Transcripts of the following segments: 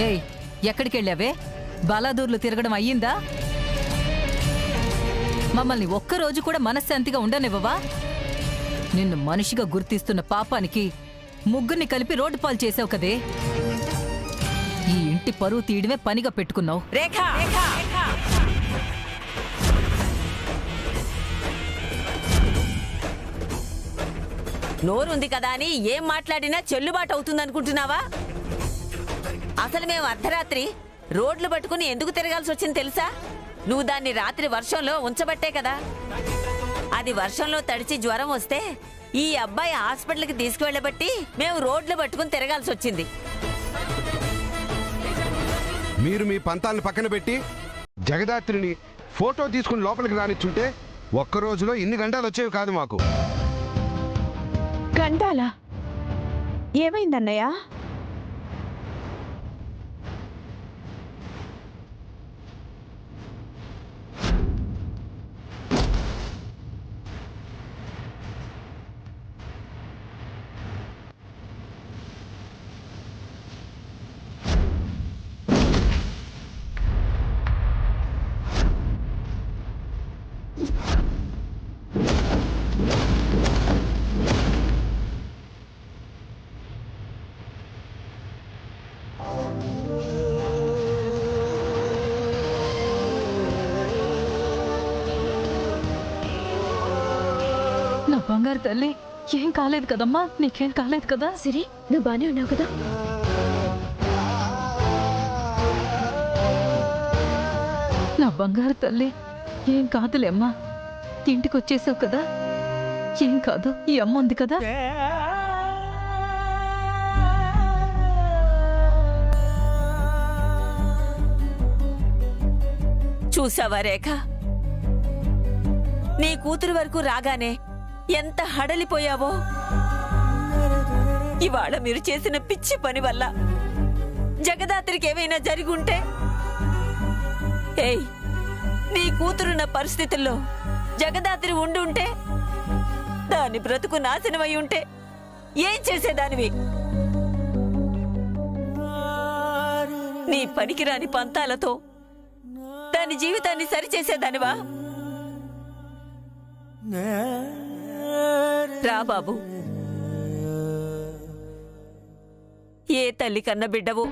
ఏయ్, ఎక్కడికెళ్ళావే? బాలాదూర్లు తిరగడం అయ్యిందా? మమ్మల్ని ఒక్కరోజు కూడా మనశ్శాంతిగా ఉండనివ్వవా? నిన్ను మనిషిగా గుర్తిస్తున్న పాపానికి ముగ్గురిని కలిపి రోడ్డు పాలు చేసావు కదే. ఈ ఇంటి పరువు తీయడమే పనిగా పెట్టుకున్నావు. రేఖా, నోరుంది కదా అని ఏం మాట్లాడినా చెల్లుబాటు అవుతుందనుకుంటున్నావా? అసలు మేము అర్ధరాత్రి రోడ్లు పట్టుకుని ఎందుకు తిరగాల్సి వచ్చింది తెలుసా? నువ్వు దాన్ని రాత్రి వర్షంలో ఉంచబట్టే కదా. అది వర్షంలో తడిచి జ్వరం వస్తే ఈ అబ్బాయి హాస్పిటల్కి తీసుకువెళ్ళబట్టి మేము రోడ్లు పట్టుకుని తిరగాల్సి వచ్చింది. మీరు మీ పంతాలను పక్కన పెట్టి జగదాత్రిని ఫోటో తీసుకుని లోపలికి రానిచ్చుంటే ఒక్క రోజులో ఇన్ని గంటలు వచ్చేవి కాదు మాకు. గంటాలా? ఏమైందన్నయ్య? నా బంగారు తల్లి, ఏం కాలేదు కదమ్మా? నీకేం కాలేదు కదా? సిరి, నువ్వు బానే ఉన్నావు కదా? నా బంగారు తల్లి, ఏం కాదులేమ్మా. ఇంటికి వచ్చేసావు కదా, ఏం కాదు. ఈ అమ్మ ఉంది కదా. చూసావా రేఖ, నీ కూతురు వరకు రాగానే ఎంత హడలిపోయావో. ఇవాళ మీరు చేసిన పిచ్చి పని వల్ల జగదాత్రికి ఏమైనా జరిగుంటే, ఏయ్, నీ కూతురున్న పరిస్థితుల్లో జగదాత్రి ఉండుంటే, దాని బ్రతుకు నాశనమై ఉంటే ఏం చేసేదానివి? నీ పనికిరాని పంతాలతో దాని జీవితాన్ని సరిచేసేదానివా? రా బాబు, ఏ తల్లి కన్న బిడ్డవు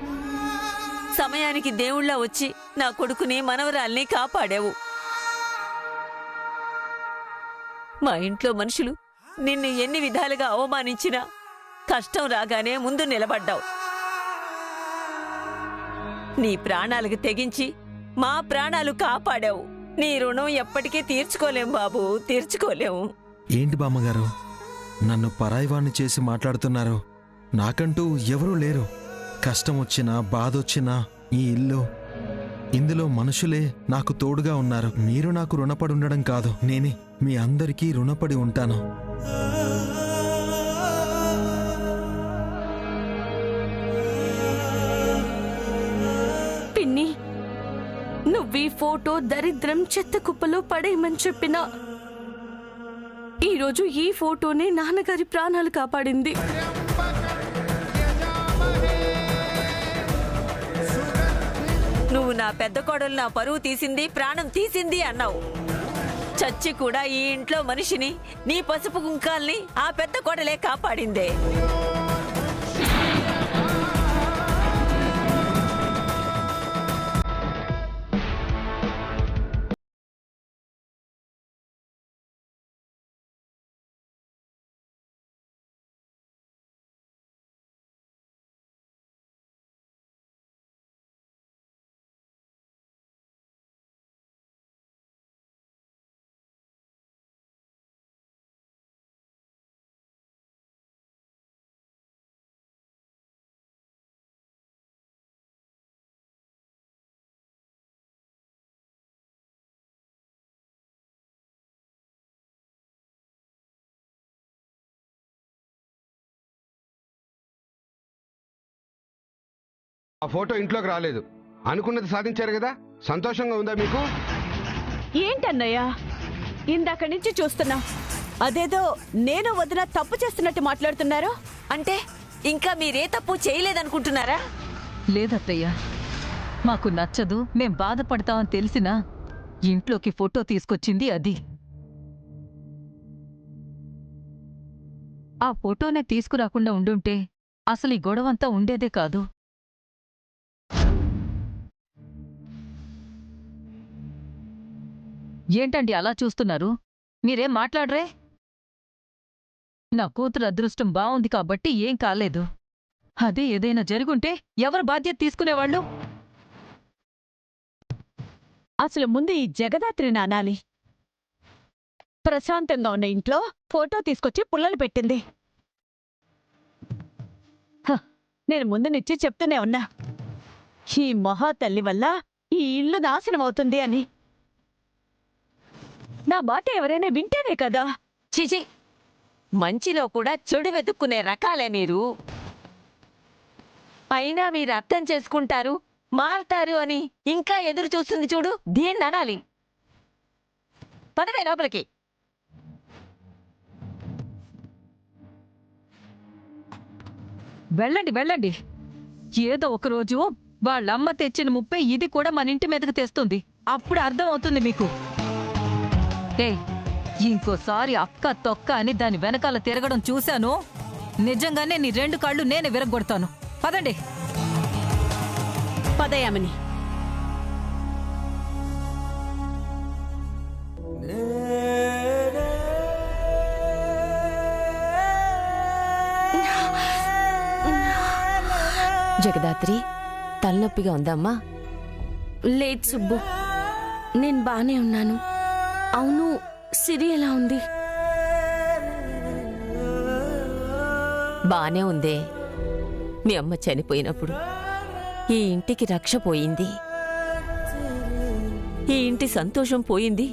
సమయానికి దేవుళ్ళ వచ్చి నా కొడుకుని మనవరాల్ని కాపాడావు. మా ఇంట్లో మనుషులు నిన్ను ఎన్ని విధాలుగా అవమానించినా కష్టం రాగానే ముందు నిలబడ్డావు. నీ ప్రాణాలకు తెగించి మా ప్రాణాలు కాపాడావు. నీ రుణం ఎప్పటికీ తీర్చుకోలేం బాబు, తీర్చుకోలేము. ఏంటి బామ్మగారు, నన్ను పరాయివాణ్ణి చేసి మాట్లాడుతున్నారు? నాకంటూ ఎవరూ లేరు. కష్టం వచ్చినా బాధొచ్చినా ఈ ఇల్లు, ఇందులో మనుషులే నాకు తోడుగా ఉన్నారు. మీరు నాకు రుణపడి ఉండడం కాదు, నేనే మీ అందరికీ రుణపడి ఉంటాను. పిన్ని, నువ్వీ ఫోటో దరిద్రం చెత్త కుప్పలో పడేయమని చెప్పినా ఈరోజు ఈ ఫోటోనే నాన్నగారి ప్రాణాలు కాపాడింది. నువ్వు నా పెద్ద కోడలు నా పరువు తీసింది, ప్రాణం తీసింది అన్నావు. చచ్చి కూడా ఈ ఇంట్లో మనిషిని, నీ పసుపు కుంకాల్ని ఆ పెద్ద కోడలే కాపాడిందే. ఆ ఫోటో ఇంట్లోకి రాలేదు. అనుకున్నది సాధించారు కదా, సంతోషంగా ఉందా మీకు? ఏంటన్నయ్యా ఇందాక నుంచి చూస్తున్నా, అదేదో నేను వదిన తప్పు చేస్తున్నట్టు మాట్లాడుతున్నారు. అంటే ఇంకా మీరే తప్పు చేయలేదనుకుంటున్నారా? లేదత్తయ్య, మాకు నచ్చదు, మేం బాధపడతామని తెలిసినా ఇంట్లోకి ఫోటో తీసుకొచ్చింది అది. ఆ ఫోటోనే తీసుకురాకుండా ఉండుంటే అసలు ఈ గొడవంతా ఉండేదే కాదు. ఏంటండి అలా చూస్తున్నారు? మీరేం మాట్లాడరే? నా కూతురు అదృష్టం బావుంది కాబట్టి ఏం కాలేదు. అదే ఏదైనా జరుగుంటే ఎవరు బాధ్యత తీసుకునేవాళ్ళు? అసలు ముందు ఈ జగదాత్రిని అనాలి. ప్రశాంతంగా ఉన్న ఇంట్లో ఫోటో తీసుకొచ్చి పుల్లలు పెట్టింది. నేను ముందు నుంచి చెప్తూనే ఉన్నా, ఈ మహాతల్లి వల్ల ఈ ఇల్లు నాశనం అవుతుంది అని. నా మాట ఎవరైనా వింటేనే కదా. చిచి, మంచిలో కూడా చెడు వెతుక్కునే రకాలే మీరు. అయినా మీరు అర్థం చేసుకుంటారు, మారతారు అని ఇంకా ఎదురు చూస్తుంది చూడు, దీన్ని అనాలి. పదవే లోపలికి. వెళ్ళండి వెళ్ళండి. ఏదో ఒకరోజు వాళ్ళమ్మ తెచ్చిన ముప్పే ఇది కూడా మన ఇంటి మీదకి తెస్తుంది. అప్పుడు అర్థం అవుతుంది మీకు. ఇంకోసారి అక్క తొక్క అని దాని వెనకాల తిరగడం చూశాను, నిజంగానే నీ 2 కాళ్ళు నేనే విరగొడతాను. పదండి. పదయామని. జగదాత్రి, తలనొప్పిగా ఉందమ్మా? లేదు సుబ్బు, నేను బానే ఉన్నాను. అవును, సిరి ఎలా ఉంది? బానే ఉందే. మీ అమ్మ చనిపోయినప్పుడు ఈ ఇంటికి రక్ష పోయింది, ఈ ఇంటి సంతోషం పోయింది,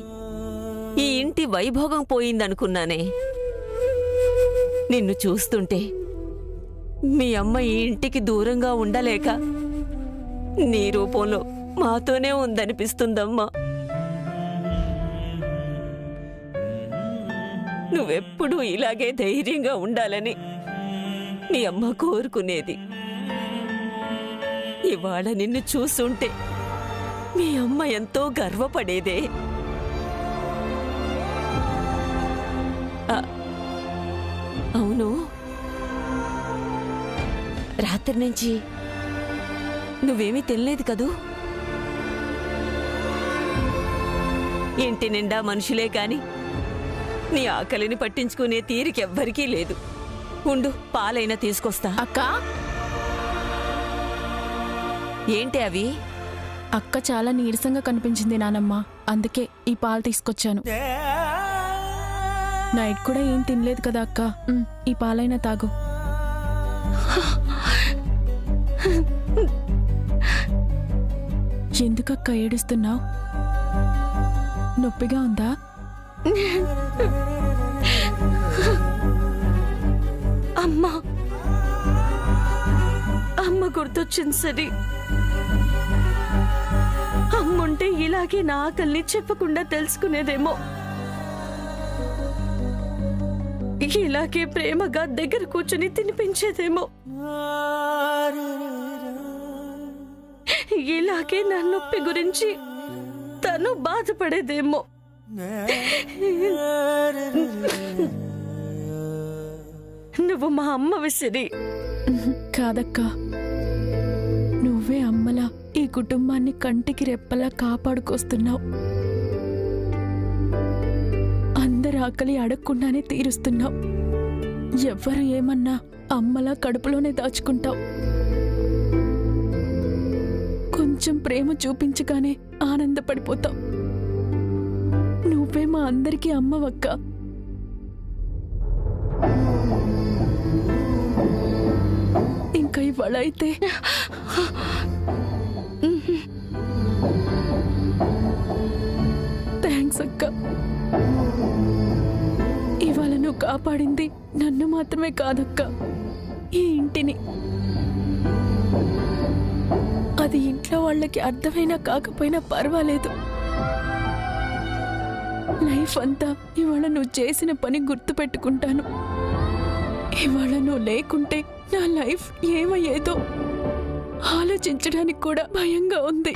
ఈ ఇంటి వైభోగం పోయిందనుకున్నానే. నిన్ను చూస్తుంటే మీ అమ్మ ఈ ఇంటికి దూరంగా ఉండలేక నీ రూపంలో మాతోనే ఉందనిపిస్తుందమ్మా. నువ్వెప్పుడూ ఇలాగే ధైర్యంగా ఉండాలని నీ అమ్మ కోరుకునేది. ఇవాళ నిన్ను చూస్తుంటే మీ అమ్మ ఎంతో గర్వపడేదే. అవును, రాత్రి నుంచి నువ్వేమీ తినలేదు కదూ? ఇంటి నిండా మనుషులే కాని నీ ఆకలిని పట్టించుకునే తీరికెవ్వరికీ లేదు. ఉండు, పాలైనా తీసుకొస్తా. అక్కా, ఏంటి అవి? అక్క చాలా నీరసంగా కనిపించింది నానమ్మ, అందుకే ఈ పాలు తీసుకొచ్చాను. నైట్ కూడా ఏం తినలేదు కదా అక్క, ఈ పాలైనా తాగు. ఎందుకక్క ఏడుస్తున్నావు? నొప్పిగా ఉందా? అమ్మా, అమ్మ గుర్తొచ్చింది సరి. అమ్ముంటే ఇలాగే నా ఆకలిని చెప్పకుండా తెలుసుకునేదేమో. ఇలాగే ప్రేమగా దగ్గర కూర్చొని తినిపించేదేమో. ఇలాగే నా నొప్పి గురించి తను బాధపడేదేమో. నువ్వు మా అమ్మ విసిరి. కాదక్కా, నువ్వే అమ్మలా ఈ కుటుంబాన్ని కంటికి రెప్పలా కాపాడుకొస్తున్నావు. అందరి ఆకలి అడగకుండానే తీరుస్తున్నావు. ఎవ్వరు ఏమన్నా అమ్మలా కడుపులోనే దాచుకుంటావు. కొంచెం ప్రేమ చూపించగానే ఆనందపడిపోతావు. నువ్వే మా అందరికీ అమ్మవక్క. ఇంకా ఇవాళ అయితే థ్యాంక్స్ అక్క. ఇవాళ నువ్వు కాపాడింది నన్ను మాత్రమే కాదక్క, ఈ ఇంటిని. అది ఇంట్లో వాళ్ళకి అర్థమైనా కాకపోయినా పర్వాలేదు. లైఫ్ అంతా ఇవాళ నువ్వు చేసిన పని గుర్తు పెట్టుకుంటాను. ఇవాళ నువ్వు లేకుంటే నా లైఫ్ ఏమయ్యేదో ఆలోచించుకుంటాను. ఆలోచించడానికి కూడా భయంగా ఉంది.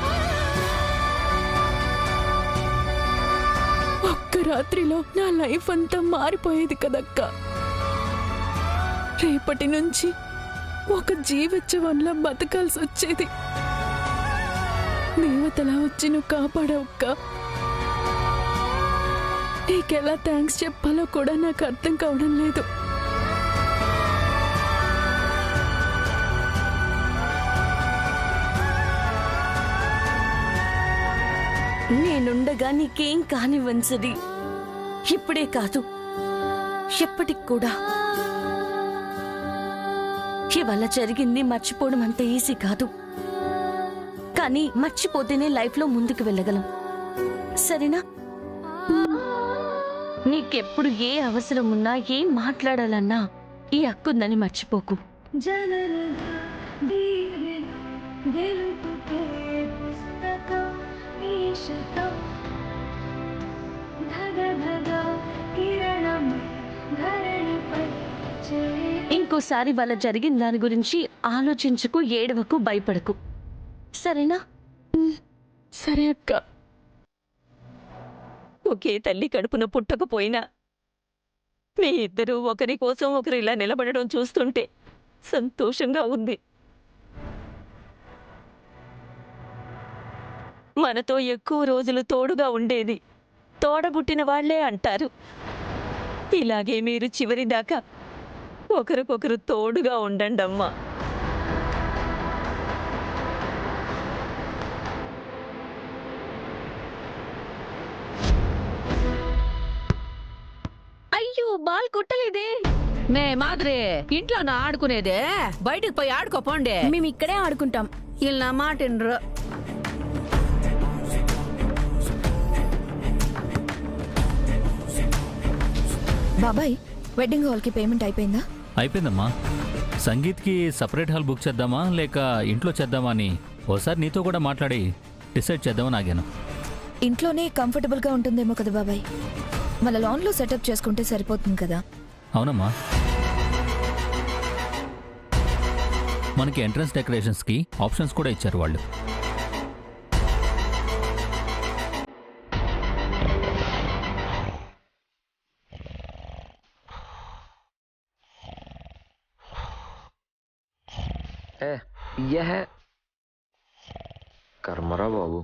ఒక్క రాత్రిలో నా లైఫ్ అంతా మారిపోయేది కదక్క. రేపటి నుంచి ఒక జీవోత్సవంలా బతకాల్సి వచ్చేది. దేవతలా వచ్చి నువ్వు కాపాడవక్క. నీకెలా థ్యాంక్స్ చెప్పాలో కూడా నాకు అర్థం కావడం లేదు. నేనుండగా నీకేం కానివ్వంచది. ఇప్పుడే కాదు, ఎప్పటికి కూడా. ఇవాళ జరిగింది మర్చిపోవడం అంత ఈజీ కాదు, కానీ మర్చిపోతేనే లైఫ్లో ముందుకు వెళ్ళగలం. సరేనా? నీకెప్పుడు ఏ అవసరం ఉన్నా, ఏం మాట్లాడాలన్నా ఈ హక్కుందని మర్చిపోకు. ఇంకోసారి వాళ్ళ జరిగిన దాని గురించి ఆలోచించుకు, ఏడవకు, భయపడకు. సరేనా? సరే అక్క. ఒకే తల్లి కడుపున పుట్టకపోయినా మీ ఇద్దరూ ఒకరి కోసం ఒకరు ఇలా నిలబడడం చూస్తుంటే సంతోషంగా ఉంది. మనతో ఎక్కువ రోజులు తోడుగా ఉండేది తోడబుట్టిన వాళ్లే అంటారు. ఇలాగే మీరు చివరిదాకా ఒకరికొకరు తోడుగా ఉండండమ్మా. అయ్యో, బాల్ కొట్టలేదే. మే మాదిరి ఇంట్లో నా ఆడుకునేదే, బయటికి పోయి ఆడుకోపోండి. మేము ఇక్కడే ఆడుకుంటాం. వీళ్ళు నా మాట వినరు. బాబాయ్, వెడ్డింగ్ హాల్కి పేమెంట్ అయిపోయిందా? అయిపోయిందమ్మా. సంగీత్కి సపరేట్ హాల్ బుక్ చేద్దామా లేక ఇంట్లో చేద్దామా అని ఓసారి నీతో కూడా మాట్లాడి డిసైడ్ చేద్దామని ఆగాను. ఇంట్లోనే కంఫర్టబుల్గా ఉంటుందేమో కదా బాబాయ్. మన లాన్లో సెటప్ చేసుకుంటే సరిపోతుంది కదా. అవునమ్మా. మనకి ఎంట్రన్స్ డెకరేషన్స్కి ఆప్షన్స్ కూడా ఇచ్చారు వాళ్ళు. यह है कर्मरा बाबू.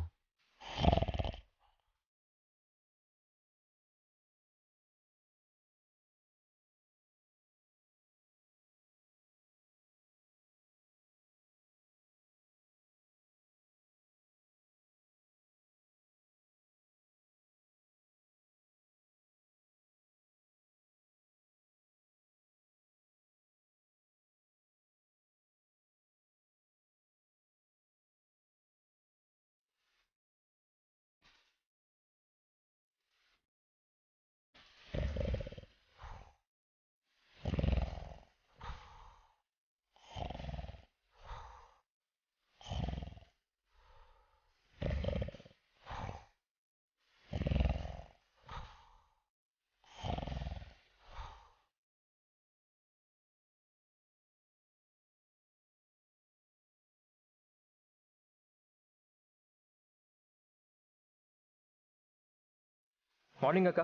మార్నింగ్ అక్క.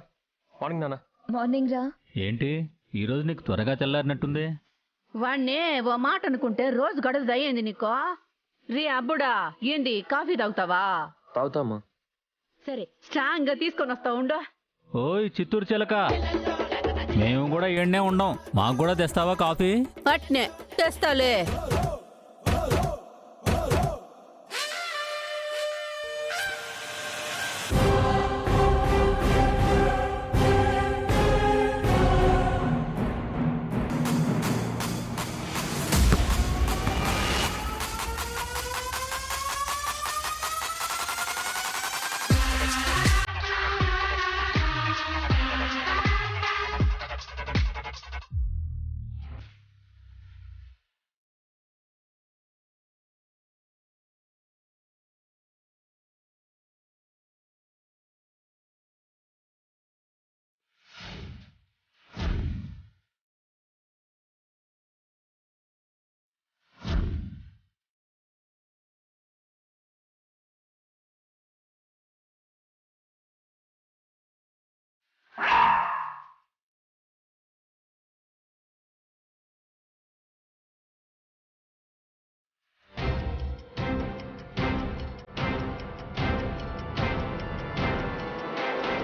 మార్నింగ్ నాన్న. మార్నింగ్ రా. ఏంటి ఈరోజు నీకు త్వరగా తెల్లారినట్టుంది? వాణ్ణే ఓ మాట అనుకుంటే రోజు గడువు అయ్యింది నీకో. రే అబ్బుడా, ఏంది కాఫీ తాగుతావా? తాగుతామ్మా. సరే, స్ట్రాంగ్ గా తీసుకొని వస్తా ఉండు. ఓయ్ చిత్తూరు చిలక, మేము కూడా ఏడనే ఉండం, మాకు కూడా తెస్తావా కాఫీ? అట్నే తెస్తాలే.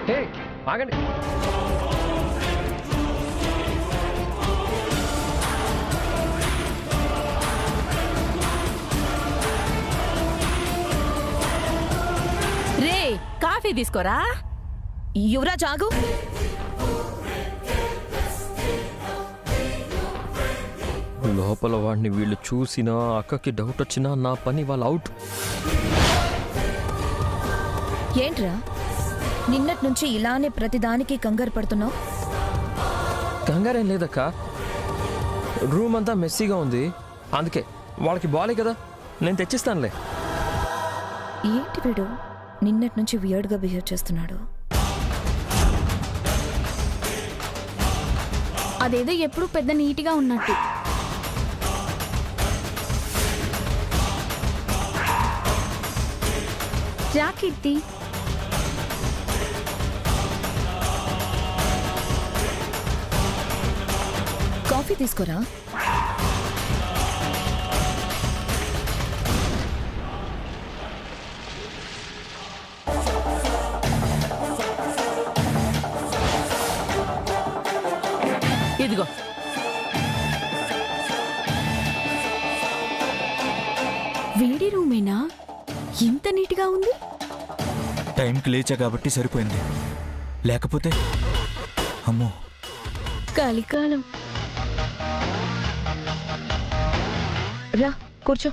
హే ఆగండి. రే కాఫీ తీసుకోరా. యువరాజ్ ఆగు. లోపల వాడిని వీళ్ళు చూసినా అక్కకి డౌట్ వచ్చినా నా పని వాళ్ళు అవుట్. ఏంట్రా నిన్నటి నుంచి ఇలానే ప్రతిదానికి కంగారు పడుతున్నావు? కంగారేం లేదక్క, రూమ్ అంతా మెస్సీగా ఉంది, అందుకే వాళ్ళకి బాలే కదా, నేను తెచ్చిస్తానులే. ఏంటి వీడు నిన్నటి నుంచి వియర్డ్గా బిహేవ్ చేస్తున్నాడు? అదేదో ఎప్పుడు పెద్ద నీట్గా ఉన్నట్టు. రా కీర్తి. కాఫీ తీసుకోరా. ఇదిగో. వేడి రూమేనా? ఇంత నీట్గా ఉంది. టైంకి లేచా కాబట్టి సరిపోయింది, లేకపోతే అమ్మో. కలికాలం. రా కూర్చో.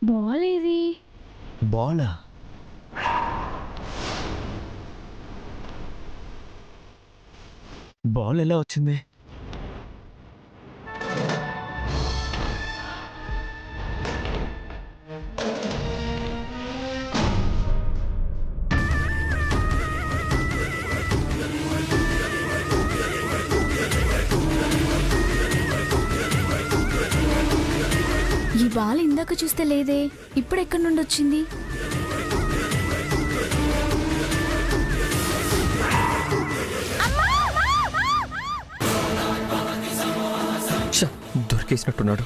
బాల్ ఏది? బాలా? బాల్ ఎలా వచ్చింది? ఈ బాల్ ఇందాక చూస్తే లేదే, ఇప్పుడు ఎక్కడి నుండి వచ్చింది? దొరికేసినట్టున్నాడు.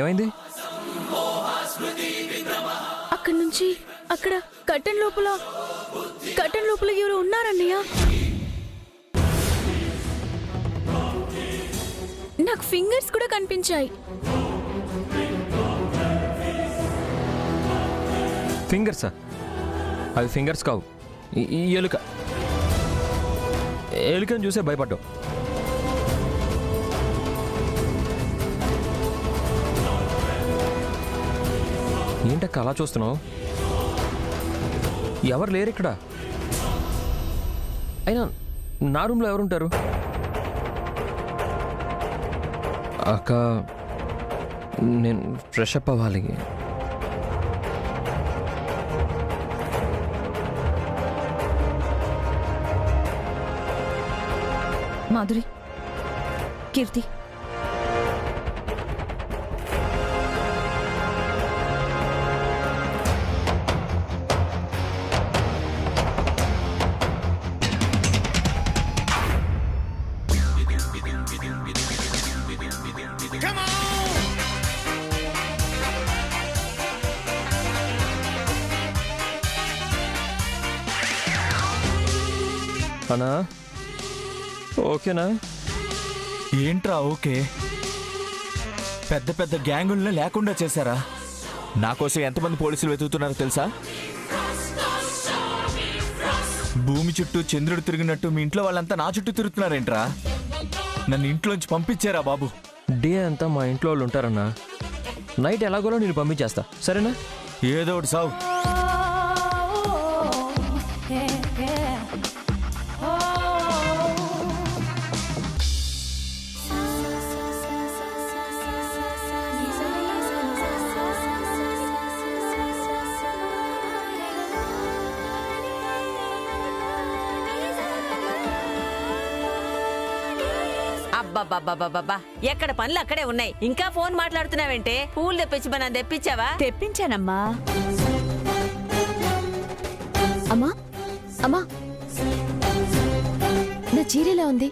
ఏమైంది? అక్కడి నుంచి అక్కడ కట్టెన్ లోపల ఎవరు ఉన్నారన్నయ్య. నాకు ఫింగర్స్ కూడా కనిపించాయి. ఫింగర్సా? అవి ఫింగర్స్ కావు, ఈ ఎలుక. ఎలుకని చూసే భయపడ్డావు. ఏంటక్క అలా చూస్తున్నావు? ఎవరు లేరు ఇక్కడ. అయినా నా రూమ్లో ఎవరుంటారు? అక్క నేను ఫ్రెష్ అప్ అవ్వాలి. మాధురి, కీర్తి, అన్నా ఓకేనా? ఏంట్రా ఓకే? పెద్ద పెద్ద గ్యాంగుల్ని లేకుండా చేశారా? నా కోసం ఎంతమంది పోలీసులు వెతుకుతున్నారో తెలుసా? భూమి చుట్టూ చంద్రుడు తిరిగినట్టు మీ ఇంట్లో వాళ్ళంతా నా చుట్టూ తిరుగుతున్నారేంట్రా? నన్ను ఇంట్లోంచి పంపించారా బాబు? డే అంతా మా ఇంట్లో వాళ్ళు ఉంటారన్నా. నైట్ ఎలాగోలో నేను పంపించేస్తా, సరేనా? ఏదో ఒకటి సావు. అబ్బబ్బబ్బబ్బబ్బా, ఎక్కడ పనులు అక్కడే ఉన్నాయి. ఇంకా ఫోన్ మాట్లాడుతున్నావంటే? పూలు తెప్పించమని తెప్పించావా? తెప్పించానమ్మా. అమ్మా అమ్మా, నా చీర ఎలా ఉంది?